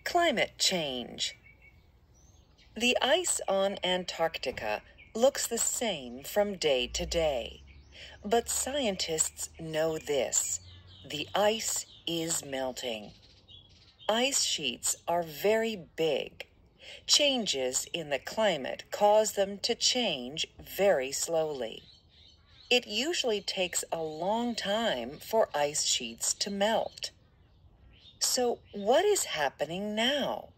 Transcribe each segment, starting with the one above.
Climate change. The ice on Antarctica looks the same from day to day. But scientists know this: the ice is melting. Ice sheets are very big. Changes in the climate cause them to change very slowly. It usually takes a long time for ice sheets to melt. So what is happening now?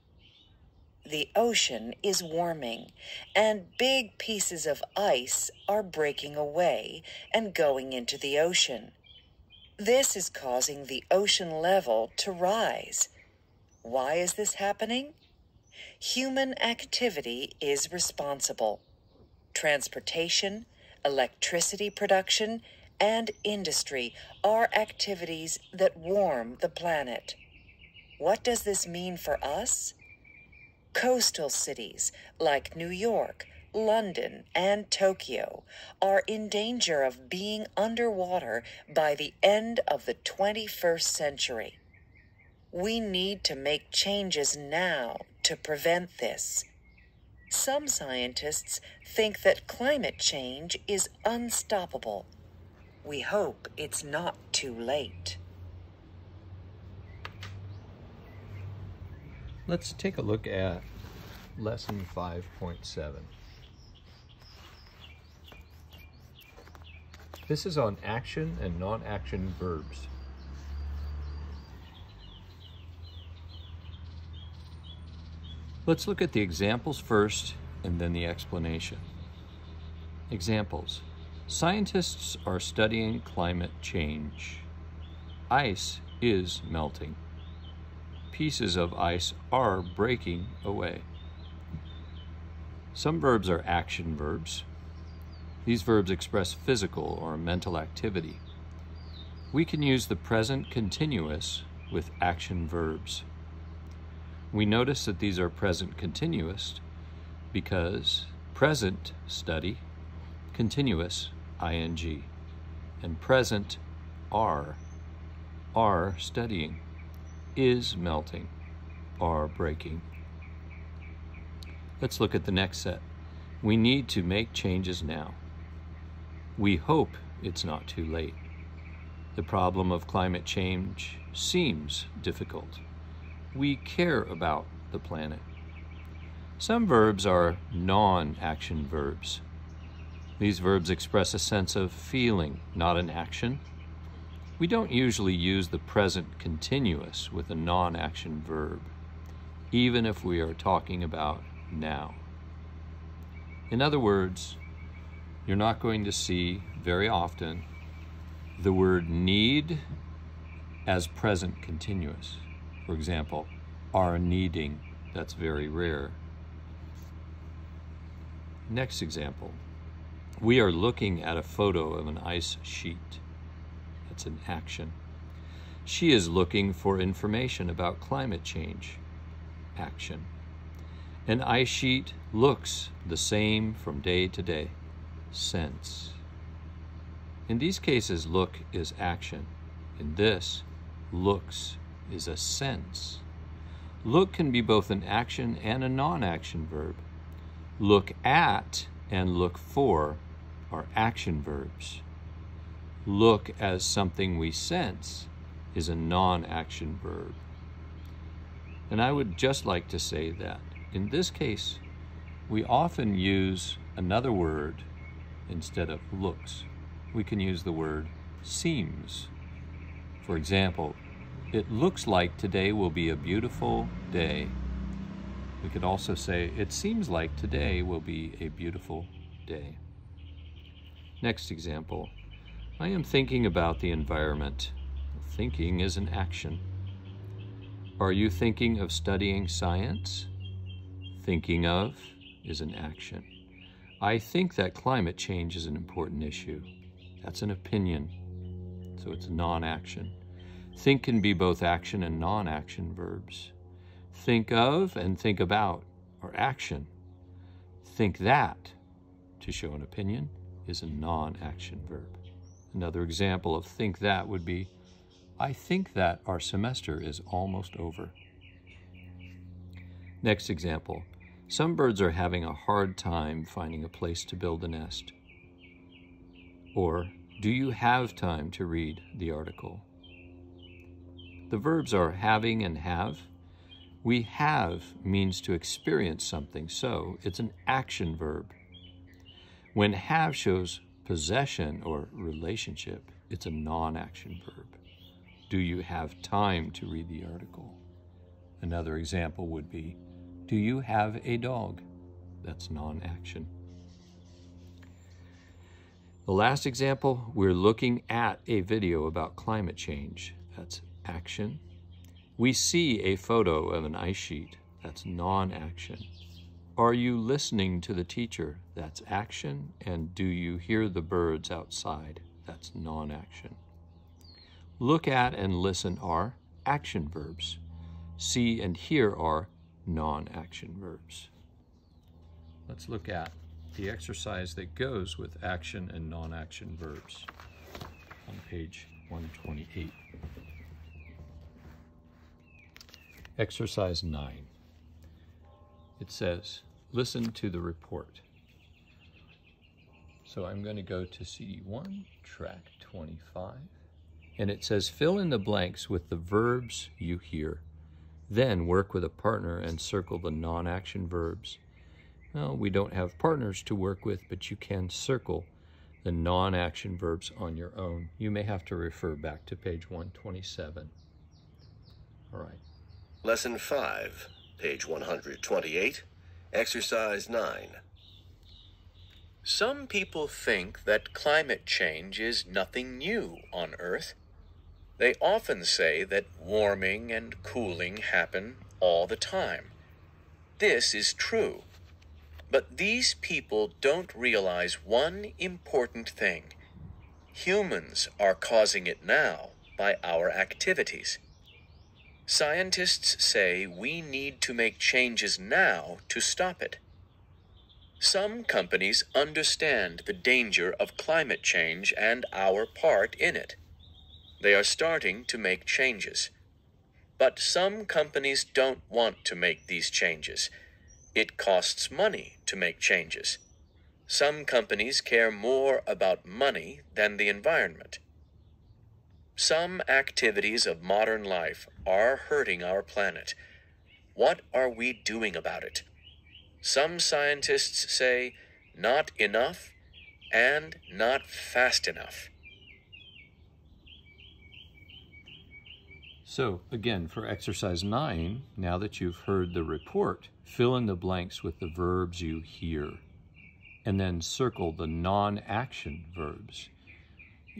The ocean is warming, and big pieces of ice are breaking away and going into the ocean. This is causing the ocean level to rise. Why is this happening? Human activity is responsible. Transportation, electricity production, and industry are activities that warm the planet. What does this mean for us? Coastal cities like New York, London, and Tokyo are in danger of being underwater by the end of the 21st century. We need to make changes now to prevent this. Some scientists think that climate change is unstoppable. We hope it's not too late. Let's take a look at lesson 5.7. This is on action and non-action verbs. Let's look at the examples first and then the explanation. Examples. Scientists are studying climate change. Ice is melting. Pieces of ice are breaking away. Some verbs are action verbs. These verbs express physical or mental activity. We can use the present continuous with action verbs. We notice that these are present continuous because present study, continuous ing, and present are studying, is melting, are breaking. Let's look at the next set. We need to make changes now. We hope it's not too late. The problem of climate change seems difficult. We care about the planet. Some verbs are non-action verbs. These verbs express a sense of feeling, not an action. We don't usually use the present continuous with a non-action verb, even if we are talking about now. In other words, you're not going to see very often the word need as present continuous. For example, are needing. That's very rare. Next example. We are looking at a photo of an ice sheet. That's an action. She is looking for information about climate change. Action. An ice sheet looks the same from day to day. Sense. In these cases, look is action. In this, looks is a sense. Look can be both an action and a non-action verb. Look at and look for are action verbs. Look as something we sense is a non-action verb. And I would just like to say that in this case, we often use another word instead of looks. We can use the word seems. For example, it looks like today will be a beautiful day. We could also say, it seems like today will be a beautiful day. Next example, I am thinking about the environment. Thinking is an action. Are you thinking of studying science? Thinking of is an action. I think that climate change is an important issue. That's an opinion, so it's non-action. Think can be both action and non-action verbs. Think of and think about are action. Think that, to show an opinion, is a non-action verb. Another example of think that would be, I think that our semester is almost over. Next example. Some birds are having a hard time finding a place to build a nest. Or, do you have time to read the article? The verbs are having and have. We have means to experience something, so it's an action verb. When have shows possession or relationship, it's a non-action verb. Do you have time to read the article? Another example would be, do you have a dog? That's non-action. The last example, we're looking at a video about climate change. That's action. We see a photo of an ice sheet. That's non-action. Are you listening to the teacher? That's action. And do you hear the birds outside? That's non-action. Look at and listen are action verbs. See and hear are non-action verbs. Let's look at the exercise that goes with action and non-action verbs on page 128. Exercise 9. It says, listen to the report. So I'm going to go to CD1, track 25, and it says, fill in the blanks with the verbs you hear. Then work with a partner and circle the non-action verbs. Well, we don't have partners to work with, but you can circle the non-action verbs on your own. You may have to refer back to page 127. All right. Lesson 5, page 128, exercise 9. Some people think that climate change is nothing new on Earth. They often say that warming and cooling happen all the time. This is true. But these people don't realize one important thing. Humans are causing it now by our activities. Scientists say we need to make changes now to stop it. Some companies understand the danger of climate change and our part in it. They are starting to make changes. But some companies don't want to make these changes. It costs money to make changes. Some companies care more about money than the environment. Some activities of modern life are hurting our planet. What are we doing about it? Some scientists say not enough and not fast enough. So again, for exercise 9, now that you've heard the report, fill in the blanks with the verbs you hear, and then circle the non-action verbs.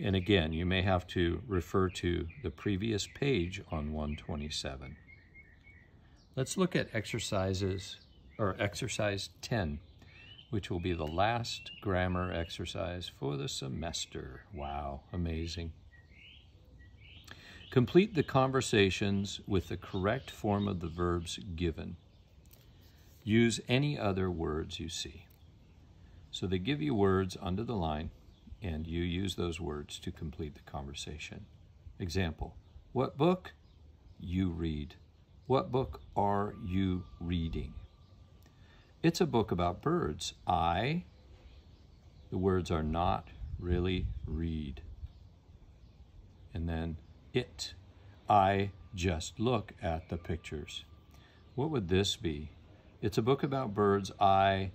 And again, you may have to refer to the previous page on 127. Let's look at exercise 10, which will be the last grammar exercise for the semester. Wow, amazing. Complete the conversations with the correct form of the verbs given. Use any other words you see. So they give you words under the line, and you use those words to complete the conversation. Example, what book? You read. What book are you reading? It's a book about birds. The words are not really read. And then it. I just look at the pictures. What would this be? It's a book about birds. I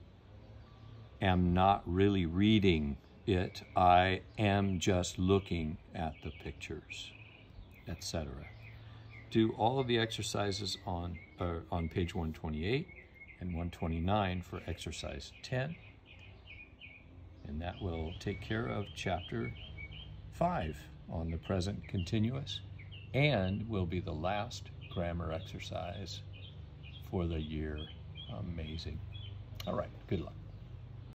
am not really reading it. I am just looking at the pictures, etc. Do all of the exercises on page 128 and 129 for exercise 10. And that will take care of chapter 5 on the present continuous, and will be the last grammar exercise for the year. Amazing. All right, good luck.